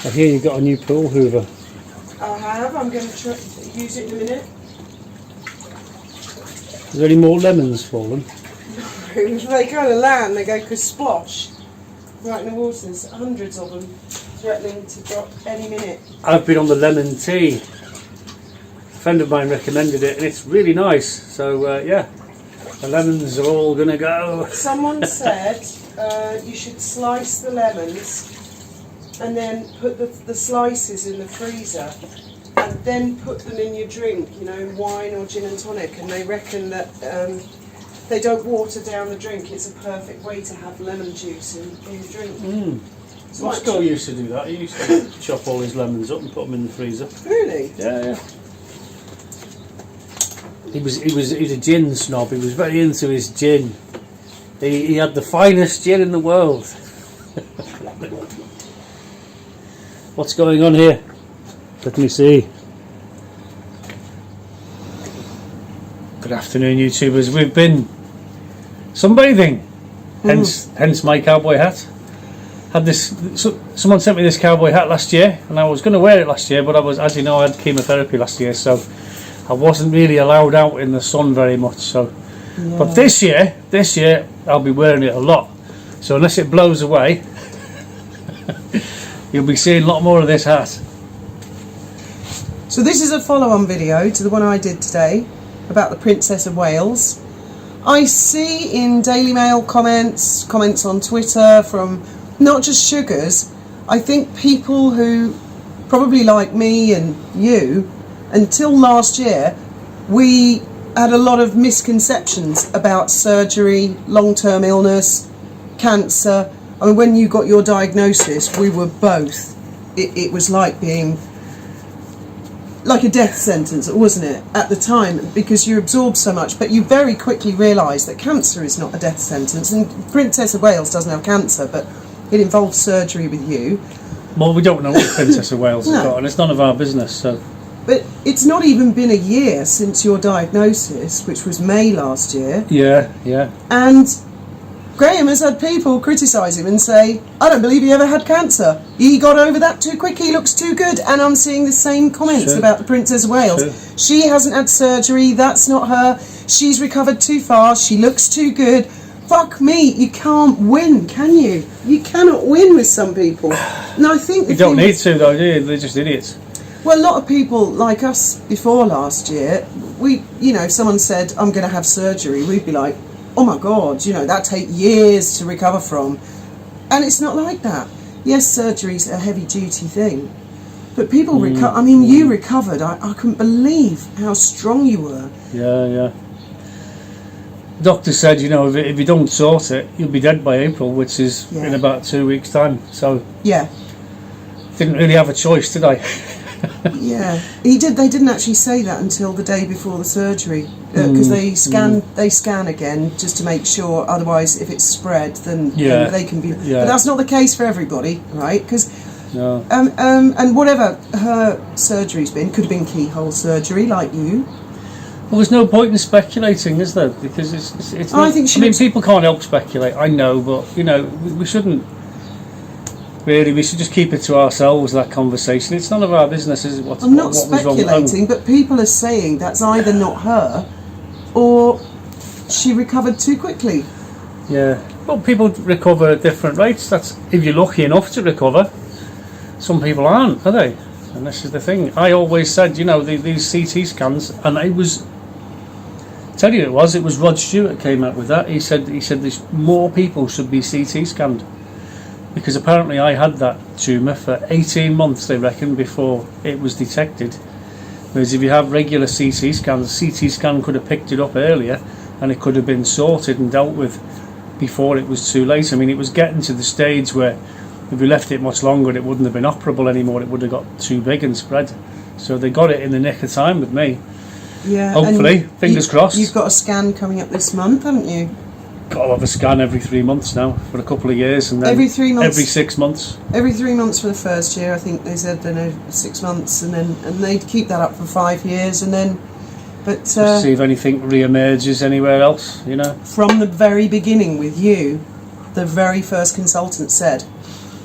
I hear you got a new pool hoover. I have. I'm going to use it in a minute. Is there any more lemons fallen? They kind of land, they go splosh right in the water. There's hundreds of them threatening to drop any minute. I've been on the lemon tea. A friend of mine recommended it and it's really nice. So yeah, the lemons are all going to go. Someone said you should slice the lemons and then put the slices in the freezer and then put them in your drink, you know, wine or gin and tonic, and they reckon that they don't water down the drink. It's a perfect way to have lemon juice in your drink. So Moscow used to do that. He used to chop all his lemons up and put them in the freezer. Really? Yeah. He was a gin snob. He was very into his gin. He had the finest gin in the world. What's going on here? Let me see. Good afternoon, YouTubers. We've been sunbathing, hence my cowboy hat. Had this. Someone sent me this cowboy hat last year, and I was going to wear it last year, but I was, as you know, I had chemotherapy last year, so I wasn't really allowed out in the sun very much. So, yeah. But this year, I'll be wearing it a lot. So unless it blows away, you'll be seeing a lot more of this hat. So this is a follow-on video to the one I did today about the Princess of Wales. I see in Daily Mail comments on Twitter from not just sugars, I think people who probably like me and you, until last year, we had a lot of misconceptions about surgery, long-term illness, cancer. I mean, when you got your diagnosis, we were both. It was like being like a death sentence, wasn't it, at the time, because you absorbed so much, but you very quickly realised that cancer is not a death sentence, and Princess of Wales doesn't have cancer, but it involves surgery with you. Well, we don't know what the Princess of Wales has got, and it's none of our business, so... But it's not even been a year since your diagnosis, which was May last year. Yeah. And Graham has had people criticise him and say, I don't believe he ever had cancer. He got over that too quick, he looks too good. And I'm seeing the same comments about the Princess of Wales. She hasn't had surgery, that's not her. She's recovered too fast, she looks too good. Fuck me, you can't win, can you? You cannot win with some people. And I think you don't need to, though, do you? They're just idiots. Well, a lot of people like us before last year, if someone said, I'm going to have surgery, we'd be like, oh my God, that take years to recover from. And it's not like that. Yes, surgery's a heavy duty thing, but people recover. I mean, you recovered. I couldn't believe how strong you were. Yeah. Doctor said, if you don't sort it, you'll be dead by April, which is in about 2 weeks' time. So yeah, didn't really have a choice, did I? Yeah, he did. They didn't actually say that until the day before the surgery, because they scan again just to make sure. Otherwise, if it's spread, then they can be. Yeah. But that's not the case for everybody, right? Because and whatever her surgery's been, could have been keyhole surgery, like you. Well, there's no point in speculating, is there? Because it's not, I mean, people can't help speculate. I know, but we shouldn't. Really, we should just keep it to ourselves, that conversation. It's none of our business, is it? I'm not speculating, but people are saying that's either not her or she recovered too quickly. Yeah. Well, people recover at different rates. That's if you're lucky enough to recover. Some people aren't, are they? And this is the thing. I always said, these CT scans, and it was... tell you it was Rod Stewart came out with that. He said there's more people should be CT scanned. Because apparently I had that tumour for 18 months, they reckon, before it was detected. Whereas if you have regular CT scans, a CT scan could have picked it up earlier and it could have been sorted and dealt with before it was too late. I mean, it was getting to the stage where if we left it much longer, it wouldn't have been operable anymore. It would have got too big and spread. So they got it in the nick of time with me. Yeah. Hopefully, fingers crossed. You've got a scan coming up this month, haven't you? Got to have a scan every 3 months now for a couple of years, and then every 3 months, every 6 months. Every 3 months for the first year, I think they said. Then 6 months, and they'd keep that up for 5 years, and then. But see if anything re-emerges anywhere else, From the very beginning with you, the very first consultant said,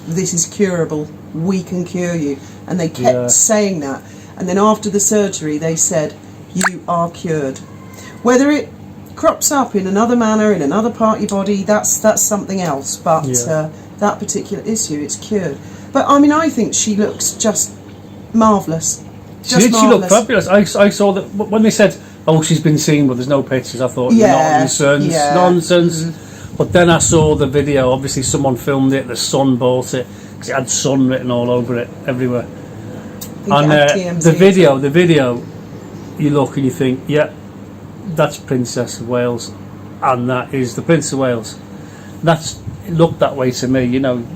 "This is curable. we can cure you. And they kept saying that. And then after the surgery, they said, you are cured. Whether it crops up in another manner, in another part of your body, that's something else. But that particular issue, it's cured. But I mean, I think she looks just marvellous. She looked fabulous. I saw that when they said, "Oh, she's been seen, but there's no pictures." I thought, nonsense. Mm-hmm. But then I saw the video. Obviously, someone filmed it. The Sun bought it because it had Sun written all over it everywhere. And the video, you look and you think, yeah, that's Princess of Wales, and that is the Prince of Wales. It looked that way to me, you know.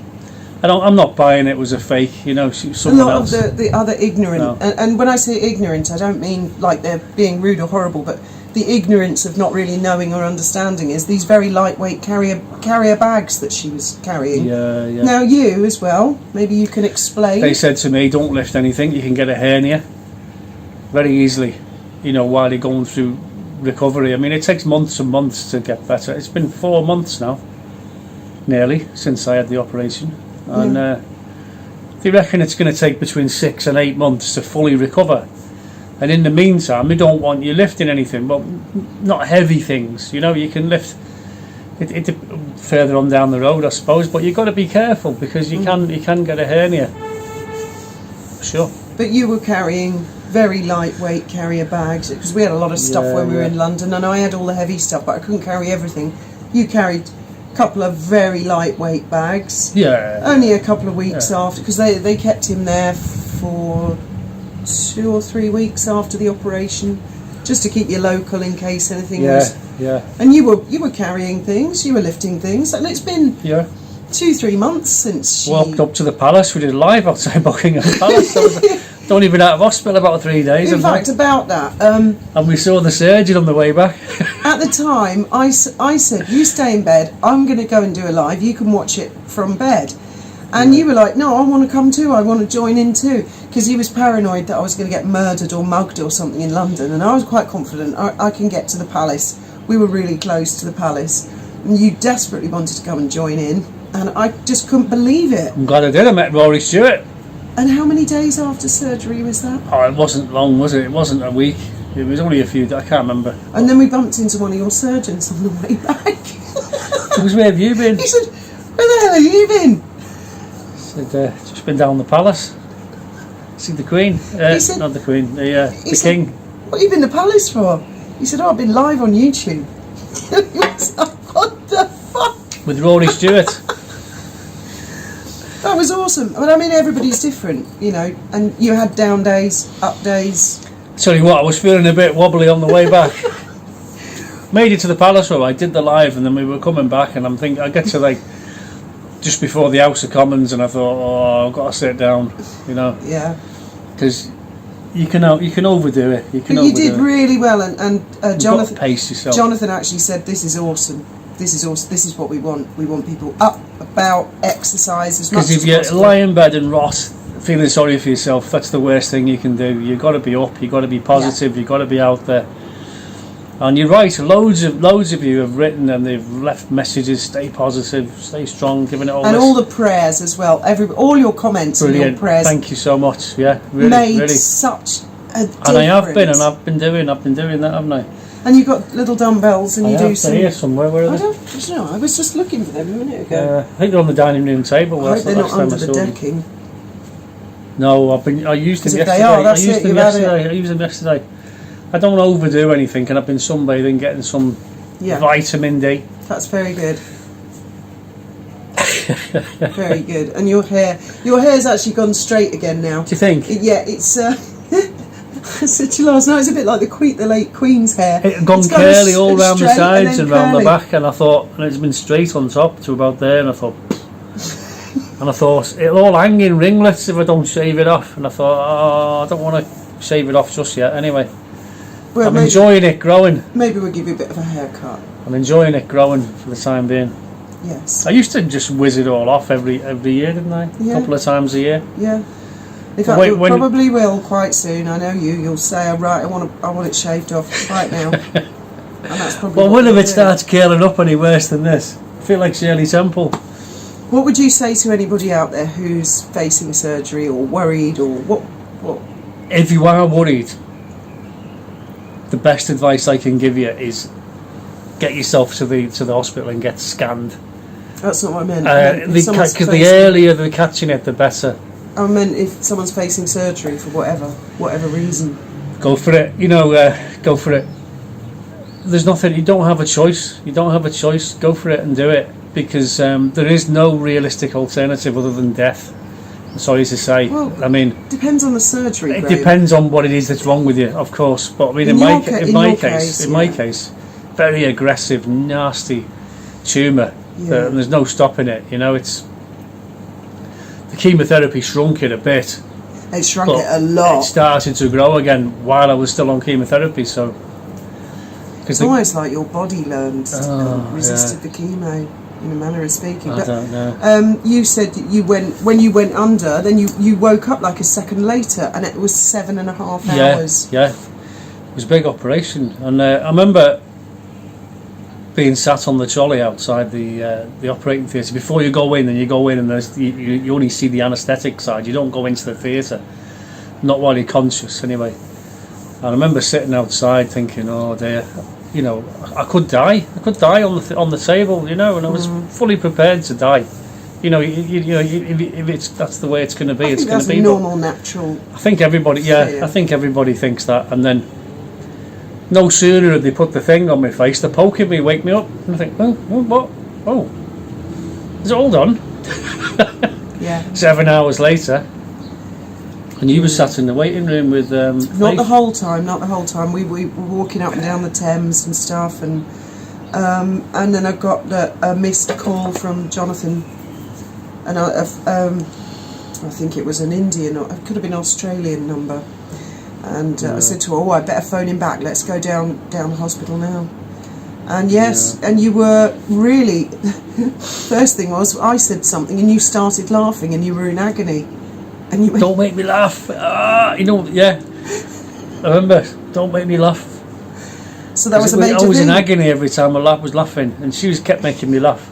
I'm not buying it was a fake, you know. A lot else. Of the other ignorant, and when I say ignorant, I don't mean like they're being rude or horrible, but the ignorance of not really knowing or understanding is these very lightweight carrier bags that she was carrying. Yeah. Now you as well, maybe you can explain. They said to me, don't lift anything, you can get a hernia very easily, you know, while you're going through recovery. I mean, it takes months and months to get better. It's been 4 months now, nearly, since I had the operation. And they reckon it's going to take between 6 and 8 months to fully recover. And in the meantime, they don't want you lifting anything, but not heavy things. You know, you can lift it further on down the road, I suppose. But you've got to be careful because you can get a hernia. Sure. But you were carrying very lightweight carrier bags because we had a lot of stuff when we were in London, and I had all the heavy stuff, but I couldn't carry everything. You carried couple of very lightweight bags. Yeah. Only a couple of weeks after, because they kept him there for 2 or 3 weeks after the operation, just to keep you local in case anything was. Yeah. And you were carrying things, you were lifting things, and it's been 2-3 months since she walked up to the palace. We did live outside Buckingham Palace. Don't even out of hospital about 3 days. In fact, about that. And we saw the surgeon on the way back. At the time, I said, you stay in bed, I'm going to go and do a live, you can watch it from bed. And you were like, no, I want to come too, I want to join in too. Because he was paranoid that I was going to get murdered or mugged or something in London. And I was quite confident I can get to the palace. We were really close to the palace. And you desperately wanted to come and join in. And I just couldn't believe it. I'm glad I did. I met Rory Stewart. And how many days after surgery was that? Oh, it wasn't long, was it? It wasn't a week. It was only a few days. I can't remember. And then we bumped into one of your surgeons on the way back. He was, where have you been? He said, where the hell have you been? I said, just been down the palace. See the Queen. He said, not the Queen, the King. What have you been to the palace for? He said, oh, I've been live on YouTube. He was like, what the fuck? With Rory Stewart. That was awesome. But I mean, everybody's different, you know, and you had down days, up days. Tell you what, I was feeling a bit wobbly on the way back. Made it to the palace, I did the live, and then we were coming back, and I'm thinking, I get to like just before the House of Commons, and I thought, oh, I've got to sit down, you know. Yeah. Because you can overdo it. You did really well, and Jonathan. Pace yourself. Jonathan actually said, "This is awesome. This is awesome. This is what we want. We want people up, about, exercise as much as possible." Because if you lie in bed and rot, feeling sorry for yourself, that's the worst thing you can do. You've got to be up. You've got to be positive. You've got to be out there. And you're right. Loads of you have written and they've left messages. Stay positive. Stay strong. Giving it all. And all the prayers as well. All your comments and your prayers. Thank you so much. Yeah, really, made such a difference. And I have been, and I've been doing that, haven't I? And you've got little dumbbells, and you do some. They're here somewhere. Where are they? I don't know. I was just looking for them a minute ago. I think they're on the dining room table. I hope they're not under the decking. No, I used them yesterday. If they are, that's I used them yesterday. I don't overdo anything, and I've been sunbathing, getting some vitamin D. That's very good. Very good. And your hair's actually gone straight again now. Do you think? Yeah, it's. I said to you last night, it's a bit like the late Queen's hair. It had gone curly all round the sides and round the back, and I thought, and it's been straight on top to about there, and I thought, it'll all hang in ringlets if I don't shave it off, and I thought, oh, I don't want to shave it off just yet. Anyway, well, I'm enjoying it growing. Maybe we'll give you a bit of a haircut. I'm enjoying it growing for the time being. Yes. I used to just whiz it all off every year, didn't I? Yeah. A couple of times a year. Yeah. In fact, you probably will quite soon. I know you'll say, right, I want it shaved off right now. And that's probably well, when if it starts curling up any worse than this? I feel like Shirley Temple. What would you say to anybody out there who's facing surgery or worried or what? If you are worried, the best advice I can give you is get yourself to the hospital and get scanned. That's not what I meant. Because the earlier they're catching it, the better. I meant if someone's facing surgery for whatever reason. Go for it. Go for it. There's nothing. You don't have a choice. Go for it and do it, because there is no realistic alternative other than death. I'm sorry to say. Well, I mean, depends on the surgery. It depends on what it is that's wrong with you, of course. But I mean, in my case, very aggressive, nasty tumour. Yeah. And there's no stopping it. It's the chemotherapy shrunk it a bit. It shrunk it a lot. It started to grow again while I was still on chemotherapy. So, it's almost like your body learned resisted the chemo, in a manner of speaking. I don't know. You said when you went under, then you woke up like a second later, and it was 7.5 hours. Yeah, it was a big operation, and I remember being sat on the trolley outside the operating theatre before you go in, and you only see the anaesthetic side. You don't go into the theatre, not while you're conscious anyway. And I remember sitting outside thinking, oh dear, I could die on the table, and I was fully prepared to die. If that's the way it's going to be, it's going to be normal, natural. I think everybody thinks that, and then no sooner had they put the thing on my face, they're poking me, wake me up, and I think, what? Oh, is it all done? Yeah. 7 hours later, and you were sat in the waiting room with not the whole time. We were walking up and down the Thames and stuff, and then I got a missed call from Jonathan, and I think it was an Indian, or it could have been an Australian number. And I said to her, I better phone him back. Let's go down the hospital now. And yes, and you were really, first thing was, I said something and you started laughing and you were in agony. And you went, don't make me laugh. I remember, don't make me laugh. So that was a major thing. I was in agony every time I was laughing, and she kept making me laugh.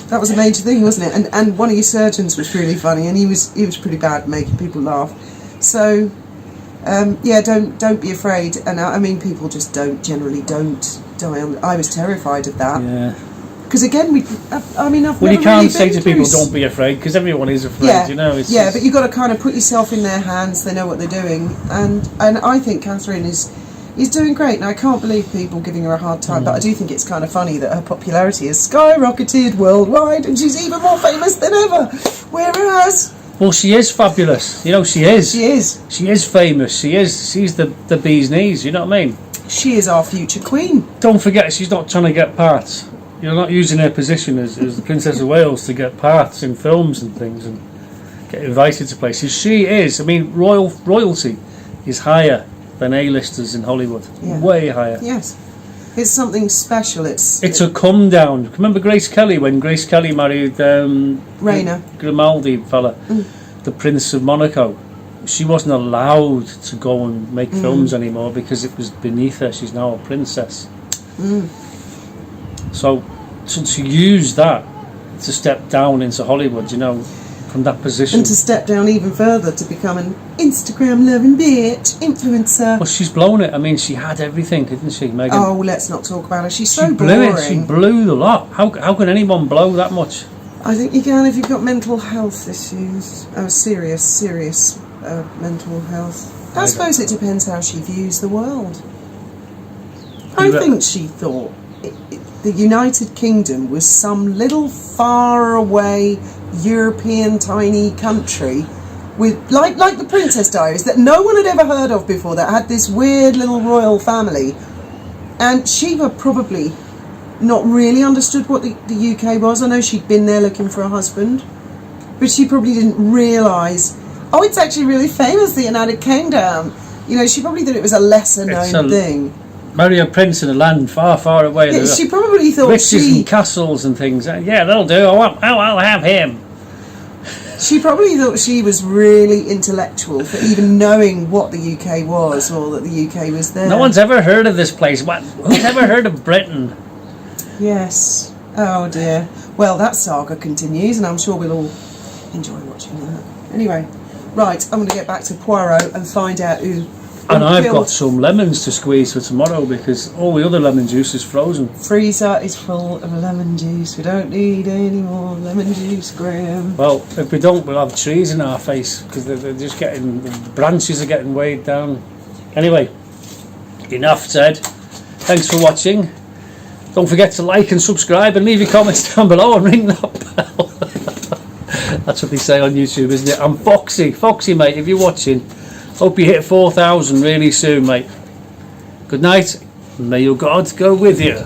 That was a major thing, wasn't it? And one of your surgeons was really funny, and he was pretty bad at making people laugh. So... don't be afraid, and I mean, people just generally don't die on. I was terrified of that. Yeah. Because again, you can't say to people, don't be afraid, because everyone is afraid. Yeah, but you've got to kind of put yourself in their hands. They know what they're doing, and I think Catherine is doing great, and I can't believe people giving her a hard time. But I do think it's kind of funny that her popularity has skyrocketed worldwide, and she's even more famous than ever. Whereas. Well, she is fabulous. She is. She is. She is famous. She's the bee's knees. You know what I mean? She is our future queen. Don't forget, she's not trying to get parts. You're not using her position as the Princess of Wales to get parts in films and things and get invited to places. She is. I mean, royalty is higher than A-listers in Hollywood. Yeah. Way higher. Yes. It's something special. It's a come down. Remember Grace Kelly, when Grace Kelly married Rainer Grimaldi fella, the Prince of Monaco? She wasn't allowed to go and make films anymore because it was beneath her. She's now a princess. So to use that to step down into Hollywood, from that position, and to step down even further to become an Instagram loving bitch influencer. Well, she's blown it. I mean, she had everything, didn't she, Megan? Oh, let's not talk about her. She's so boring. It. She blew the lot. How can anyone blow that much? I think you can if you've got mental health issues. Serious mental health. I suppose it depends how she views the world. I think she thought the United Kingdom was some little far away European tiny country with like the Princess Diaries that no one had ever heard of before, that had this weird little royal family, and she probably not really understood what the UK was. I know she'd been there looking for a husband, but she probably didn't realise, it's actually really famous, the United Kingdom. She probably thought it was a lesser known thing. Marry a prince in a land far, far away. Yeah, she probably thought riches and castles and things. Yeah, that'll do. I'll have him. She probably thought she was really intellectual for even knowing what the UK was, or that the UK was there. No one's ever heard of this place. Who's ever heard of Britain? Yes. Oh dear. Well, that saga continues, and I'm sure we'll all enjoy watching that. Anyway, right, I'm going to get back to Poirot and find out who. And I've got some lemons to squeeze for tomorrow because all the other lemon juice is frozen. Freezer is full of lemon juice. We don't need any more lemon juice, Graham. Well, if we don't, we'll have trees in our face because they're just getting, the branches are getting weighed down. Anyway, enough said. Thanks for watching. Don't forget to like and subscribe and leave your comments down below and ring that bell. That's what they say on YouTube, isn't it? I'm Foxy mate, if you're watching. Hope you hit 4,000 really soon, mate. Good night. May your God go with you.